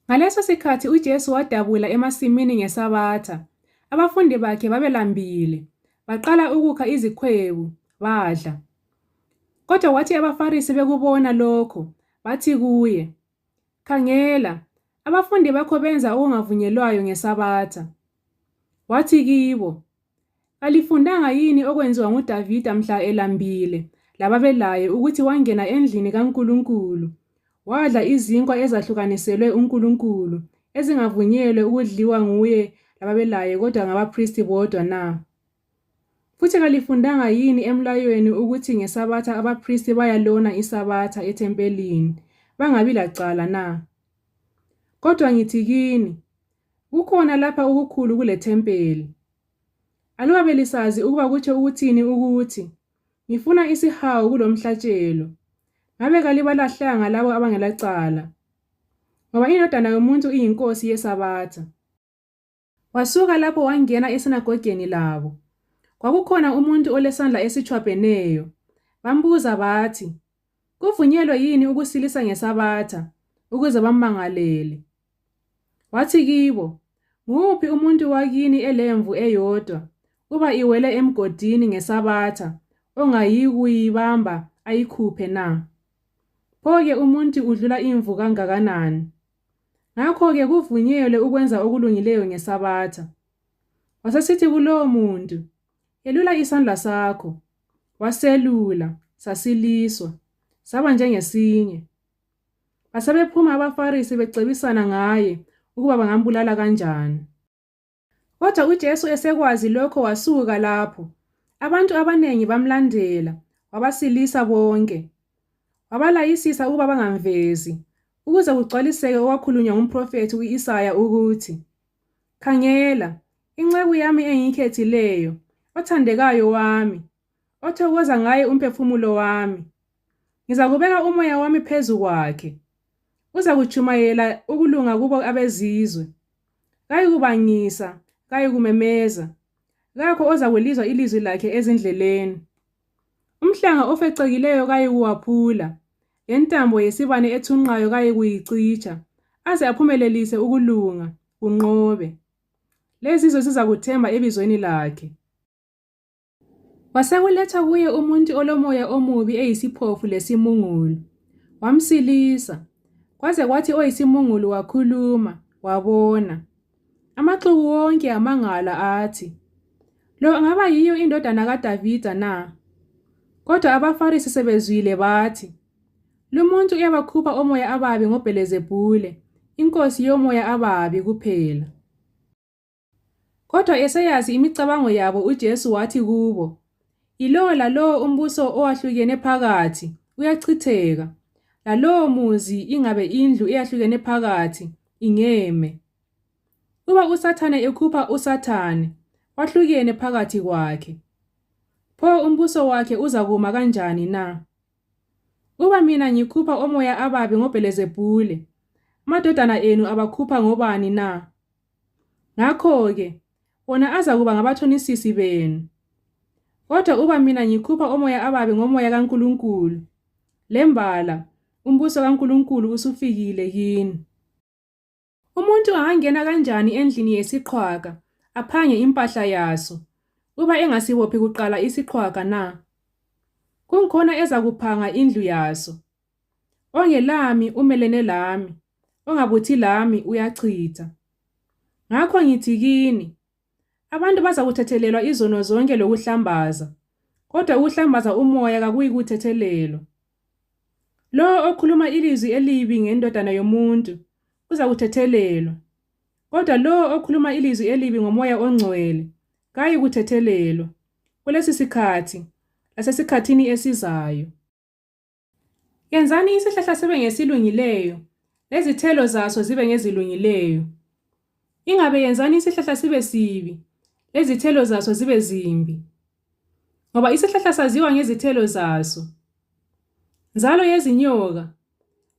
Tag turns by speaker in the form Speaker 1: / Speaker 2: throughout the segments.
Speaker 1: Ngaleso sikhathi uJesu wadabula emasimini ngeSabatha. Abafundi bakhe babelambile, baqala ukukha izikhwebu, badla. Kodwa kwathi abaFarisi bekubona lokho, bathi kuye, "Khangela, abafundi bakho benza okungavunyelwayo ngeSabatha." Wathi kibo, "Kalifundanga yini okwenziwa nguDavida mhla elambile lababelaye ukuthi wangena endlini kaNkulunkulu, wadla izinkwa ezahlukaniselwe uNkulunkulu, ezingavunyelwe ukudliwa nguye lababelaye kodwa ngabaphristi bodwa na? Futhi kalifundanga yini emlayweni ukuthi ngeSabatha abaphristi bayalona iSabatha ethempelini, bangabi lacala na? Kodwa ngithi kini, kukhona lapha okukhulu kulethempeli. Aluba belisazi ukuba kutsho ukuthini ukuthi, ngifuna isihawu kulomhlatshelo, ngabe kalibalahlanga labo abangelacala, ngoba iNdodana yoMuntu iyinkosi yeSabatha." Wasuka lapho wangena esinagogeni labo. Kwakukhona umuntu olesandla esitshwabheneyo. Bambuza bathi, "Kuvunyelwe yini ukusilisa ngeSabatha?" ukuze bammangalele. Wathi kibo, "Nguphi umuntu wakini elemvu eyodwa, uba iwele emgodini ngeSabatha, ongayikuyibamba ayikhuphe na? Pho-ke umuntu udlula imvu kangakanani? Ngakho-ke kuvunyelwe ukwenza okulungileyo ngeSabatha." Wasesithi kulowo muntu, "Yelula isandla sakho." Waselula, sasiliswa, saba njengesinye. Basebephuma abaFarisi becebisana ngaye ukuba bangambulala kanjani. Kodwa uJesu esekwazi lokho wasuka lapho. Abantu abanengi bamlandela, wabasilisa bonke. Wabalayisisa ukuba bangamvezi, ukuze kugcwaliseke okwakhulunywa ngumphrofethi u-Isaya ukuthi, "Khangela, inceku yami engiyikhethileyo, othandekayo wami, othokoza ngaye umphefumulo wami. Ngizakubeka umoya wami phezu kwakhe. Uzakutshumayela ukulunga kubo abezizwe. Kayikubangisa, kayikumemeza. Kakho ozakwelizwa ilizwi lakhe ezindleleni. Umhlanga ofecekileyo kayikuwaphula, lentambo yesibane ethunqayo kayikuyicitsha, aze aphumelelise ukulunga, kunqobe. Lezizwe zizakuthemba ebizweni lakhe." Wasekuletha kuye umuntu olomoya omubi eyisiphofu lesimungulu. Wamsilisa, kwaze kwathi oyisimungulu wakhuluma, wabona. Amaxuku wonke amangala athi, "Lo angaba yiyo indodana kaDavida na?" Kodwa abaFarisi sebezwile bathi, "Lumuntu uyabakhupha omoya ababi ngoBhelizebhule, inkosi yomoya ababi kuphela." Kodwa eseyazi imicabango yabo uJesu wathi kubo, "Ilowo lalowo umbuso owahlukene phakathi uyachitheka, lalowo muzi ingabe indlu eyahlukene phakathi ingeme. Uba uSathane ekhupha uSathane, wahlukene phakathi kwakhe. Pho umbuso wakhe uzakuma kanjani na? Uba mina ngikhupha omoya ababi ngoBhelizebhule, amadodana enu abakhupha ngobani na? Ngakho-ke, bona azakuba ngabathonisisi benu. Kodwa uba mina ngikhupha omoya ababi ngomoya kaNkulunkulu, lembala, umbuso kaNkulunkulu usufikile kini. Umuntu angangena kanjani endlini yesiqhwaga, aphange impahla yaso, uba engasibophi kuqala isiqhwaga na? Kunkhona ezakuphanga indlu yaso. Ongelami umelene lami, ongabuthi lami uyachitha. Ngakho ngithi kini, abantu bazakuthethelelwa izono zonke lokuhlambaza, kodwa ukuhlambaza umoya kakuyikuthethelelwa. Lowo okhuluma ilizwi elibi ngeNdodana yoMuntu uzakuthethelelwa, kodwa lowo okhuluma ilizwi elibi ngoMoya oNgcwele kayikuthethelelwa, kulesi sikhathi lasesikhathini esizayo. Yenzani isihlahla sibe ngesilungileyo, lezithelo zaso zibe ngezilungileyo. Ingabe yenzani isihlahla sibe sibi, lezithelo zaso zibe zimbi. Ngoba isihlahla saziwa ngezithelo zaso. Nzalo yezinyoka,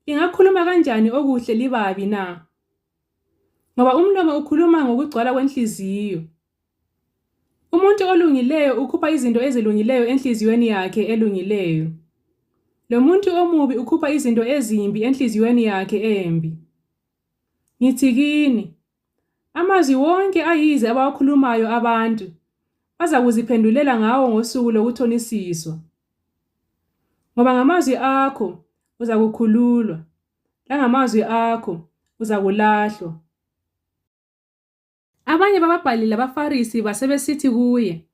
Speaker 1: ingakhuluma kanjani okuhle libabi na? Ngoba umlomo ukhuluma ngokugcwala kwenhliziyo. Umuntu olungileyo ukhupha izinto ezilungileyo enhliziyweni yakhe elungileyo. Lo muntu omubi ukhupha izinto ezimbi enhliziyweni yakhe embi. Ngithi kini, amazwi wonke ayize abawakhulumayo abantu baza kuziphendulela ngawo ngosuku lokuthonisiswa. Ngoba ngamazwi akho uzakukhululwa, langamazwi akho uzakulahlwa. Abanye bababhali labaFarisi basebesithi kuye,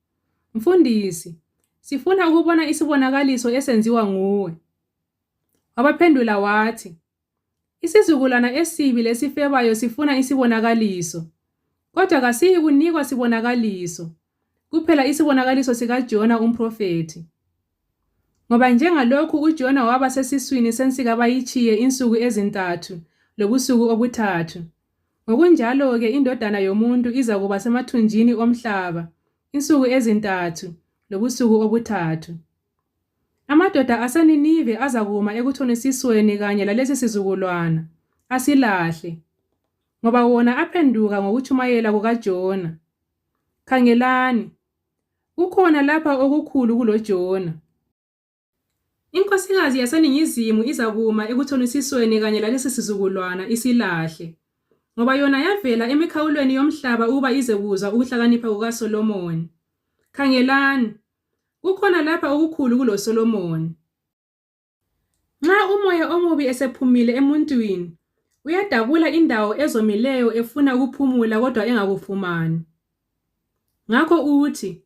Speaker 1: Mfundisi, sifuna ukubona isibonakaliso esenziwa nguwe. Wabaphendula wathi, isizukulwana esibi lesifebayo sifuna isibonakaliso, kodwa kasiyi kunikwa sibonakaliso, kuphela isibonakaliso sikaJona umprofethi. Ngoba njengalokhu uJona waba sesiswini sensika bayitshiye insuku ezintathu lobusuku obuthathu, ngokunjalo-ke indodana yomuntu izakuba semathunjini omhlaba insuku ezintathu lobusuku obuthathu. Amadoda aseNinive azakuma ekuthonisisweni kanye lalesi sizukulwana, asilahle, ngoba wona aphenduka ngokutshumayela kukaJona. Khangelani, kukhona lapha okukhulu kuloJona. Inkosikazi yaseNingizimu izakuma ekuthonisisweni kanye lalesi sizukulwana isilahle, ngoba yona yavela emikhawulweni yomhlaba ukuba izekuzwa ukuhlakanipha kukaSolomoni. Khangelani, kukhona lapha okukhulu kuloSolomoni. Nxa umoya omubi esephumile emuntwini, uyadabula indawo ezomileyo efuna ukuphumula kodwa engakufumani. Ngakho uthi,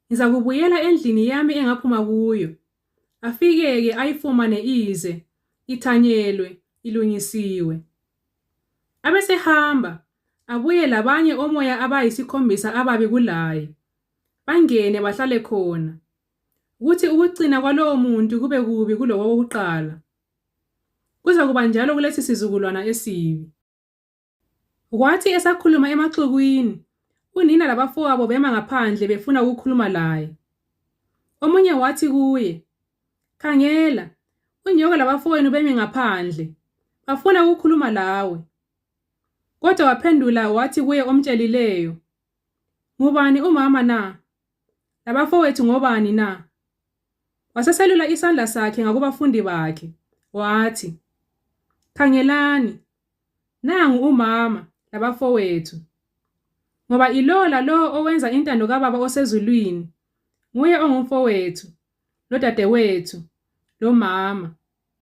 Speaker 1: ngizakubuyela endlini yami engaphuma kuyo, afike-ke ayifumane ize, ithanyelwe, ilungisiwe. Abesehamba, abuye labanye omoya abayisikhombisa ababi kulaye, bangene bahlale khona, kuthi ukucina kwalowo muntu kube kubi kulowokuqala. Kuzakuba njalo kulesi sizukulwana esibi. Kwathi esakhuluma emaxukwini, unina labafowabo bema ngaphandle befuna ukukhuluma laye. Omunye wathi kuye, khangela, unyoko labafowenu bemi ngaphandle, bafuna ukukhuluma lawe. Kodwa waphendula wathi kuye omtshelileyo, ngubani umama na? Labafowethu ngobani na? Waseselula isandla sakhe ngakubafundi bakhe, wathi, khangelani, nangu umama labafowethu. Ngoba ilo lalo owenza intando kaBaba osezulwini, nguye ongumfowethu, lodadewethu, lomama,